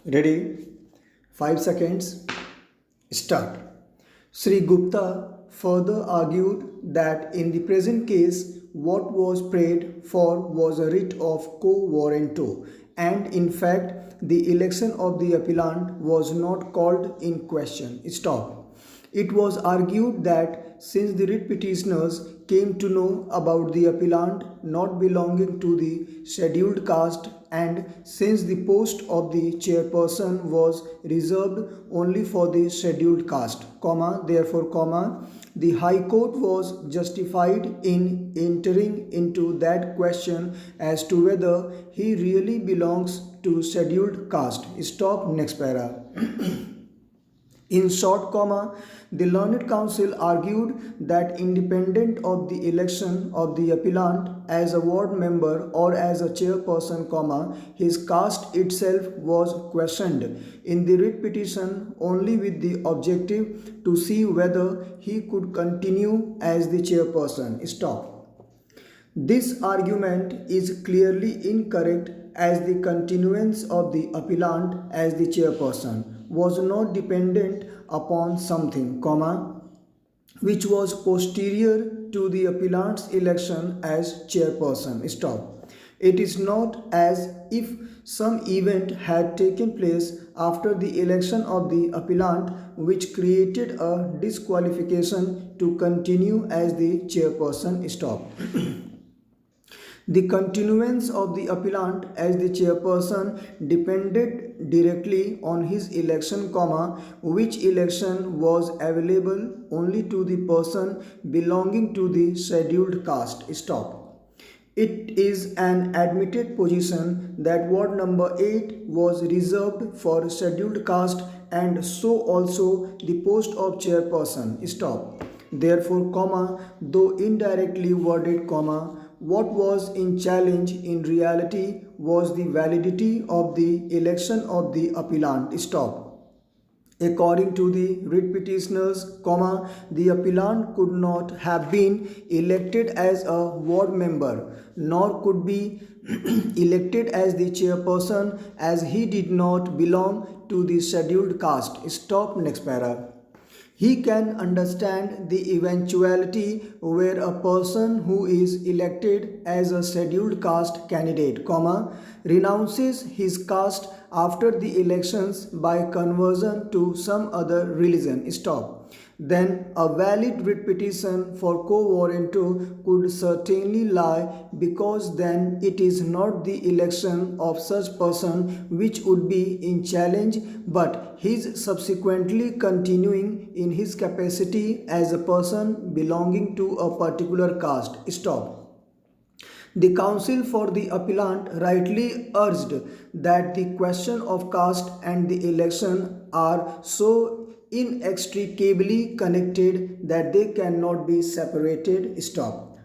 Ready? 5 seconds. Start. Sri Gupta further argued that in the present case, what was prayed for was a writ of quo warranto, and in fact, the election of the appellant was not called in question. Stop. It was argued that since the writ petitioners came to know about the appellant not belonging to the scheduled caste, and since the post of the chairperson was reserved only for the scheduled caste, therefore, the High Court was justified in entering into that question as to whether he really belongs to scheduled caste. Stop. Next para. In short, the learned counsel argued that independent of the election of the appellant as a ward member or as a chairperson, his caste itself was questioned in the writ petition only with the objective to see whether he could continue as the chairperson. Stop. This argument is clearly incorrect, as the continuance of the appellant as the chairperson was not dependent upon something, which was posterior to the appellant's election as chairperson. Stop. It is not as if some event had taken place after the election of the appellant which created a disqualification to continue as the chairperson. Stop. The continuance of the appellant as the chairperson depended directly on his election, which election was available only to the person belonging to the scheduled caste. Stop. It is an admitted position that ward number 8 was reserved for scheduled caste, and so also the post of chairperson. Stop. Therefore, though indirectly worded, what was in challenge in reality was the validity of the election of the appellant. Stop. According to the writ petitioners, the appellant could not have been elected as a ward member, nor could be elected as the chairperson, as he did not belong to the scheduled caste. Stop. Next para. He can understand the eventuality where a person who is elected as a scheduled caste candidate, renounces his caste after the elections by conversion to some other religion. Stop. Then a valid writ petition for quo warranto could certainly lie, because then it is not the election of such person which would be in challenge, but his subsequently continuing in his capacity as a person belonging to a particular caste. Stop. The counsel for the appellant rightly urged that the question of caste and the election are so inextricably connected that they cannot be separated. Stop.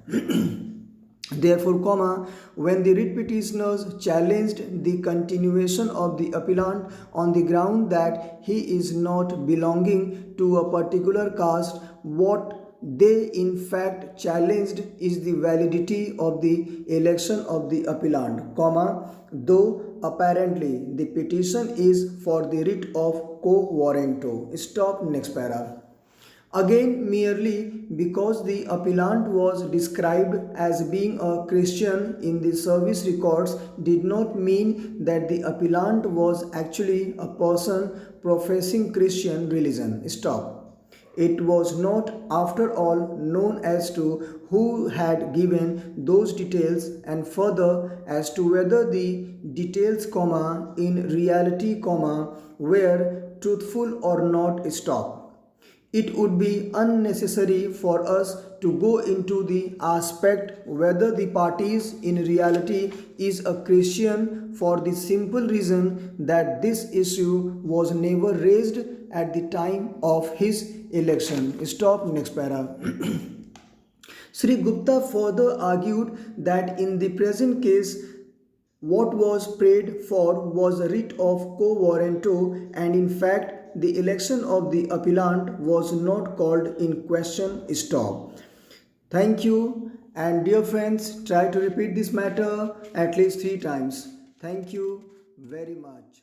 Therefore, when the writ petitioners challenged the continuation of the appellant on the ground that he is not belonging to a particular caste, what they in fact challenged is the validity of the election of the appellant, though apparently the petition is for the writ of quo warranto. Stop. Next para. Again, merely because the appellant was described as being a Christian in the service records did not mean that the appellant was actually a person professing Christian religion. Stop. It was not, after all, known as to who had given those details, and further as to whether the details, in reality, were truthful or not. Stop. It would be unnecessary for us to go into the aspect whether the parties in reality is a Christian, for the simple reason that this issue was never raised at the time of his election. Stop. Next para. Sri Gupta further argued that in the present case, what was prayed for was a writ of quo warranto, and in fact the election of the appellant was not called in question. Stop. Thank you, and dear friends, try to repeat this matter at least 3 times. Thank you very much.